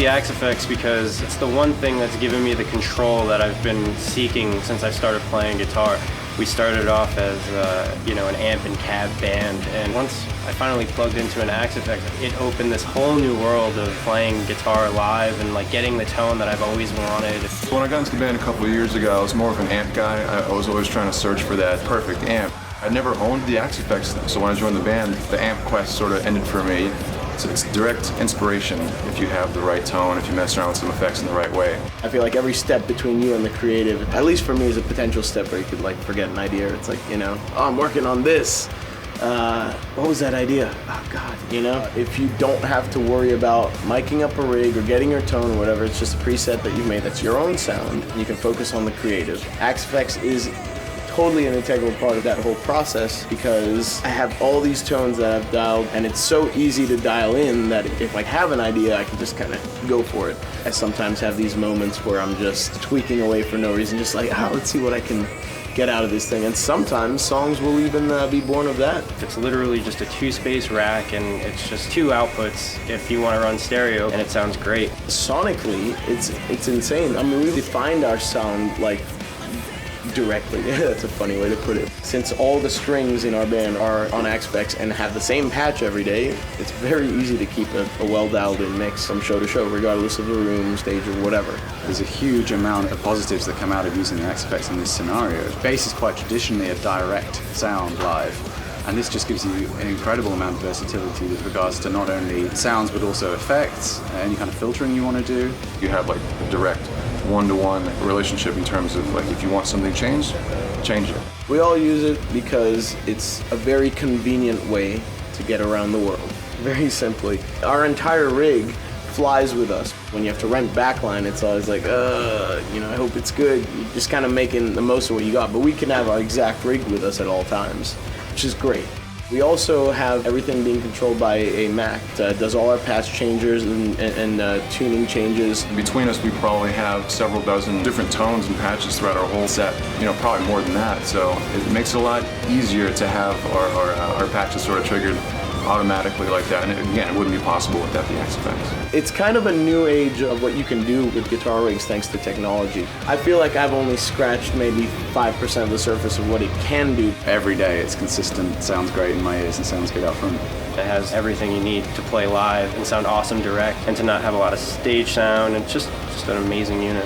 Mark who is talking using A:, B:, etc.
A: Axe effects because it's the one thing that's given me the control that I've been seeking since I started playing guitar. We started off as an amp and cab band, and once I finally plugged into an Axe effect, it opened this whole new world of playing guitar live and like getting the tone that I've always wanted.
B: When I got into the band a couple of years ago, I was more of an amp guy. I was always trying to search for that perfect amp. I never owned the Axe effects, so when I joined the band, the amp quest sort of ended for me. So it's direct inspiration if you have the right tone, if you mess around with some effects in the right way.
C: I feel like every step between you and the creative, at least for me, is a potential step where you could like forget an idea. It's like, I'm working on this. What was that idea? Oh God, if you don't have to worry about miking up a rig or getting your tone or whatever, it's just a preset that you've made that's your own sound. You can focus on the creative. Axe effects is totally an integral part of that whole process because I have all these tones that I've dialed, and it's so easy to dial in that if I have an idea, I can just kind of go for it. I sometimes have these moments where I'm just tweaking away for no reason, just like, let's see what I can get out of this thing. And sometimes songs will even be born of that.
A: It's literally just a 2-space rack, and it's just 2 outputs if you want to run stereo, and it sounds great.
C: Sonically, it's insane. I mean, we defined our sound like directly. That's a funny way to put it. Since all the strings in our band are on Axe effects and have the same patch every day, it's very easy to keep a well-dialed-in mix from show to show, regardless of the room, stage, or whatever.
D: There's a huge amount of positives that come out of using the Axe effects in this scenario. Bass is quite traditionally a direct sound live, and this just gives you an incredible amount of versatility with regards to not only sounds but also effects, any kind of filtering you want to do.
B: You have like a direct one-to-one relationship in terms of like if you want something changed, change it.
C: We all use it because it's a very convenient way to get around the world. Very simply. Our entire rig flies with us. When you have to rent backline, it's always like, I hope it's good. You're just kind of making the most of what you got. But we can have our exact rig with us at all times, which is great. We also have everything being controlled by a Mac that does all our patch changes and tuning changes.
B: Between us, we probably have several dozen different tones and patches throughout our whole set, probably more than that. So it makes it a lot easier to have our patches sort of triggered automatically like that. And again, it wouldn't be possible without the Axe effects.
C: It's kind of a new age of what you can do with guitar rigs thanks to technology. I feel like I've only scratched maybe 5% of the surface of what it can do.
D: Every day it's consistent, sounds great in my ears and sounds good out front.
A: It has everything you need to play live and sound awesome direct and to not have a lot of stage sound, and just an amazing unit.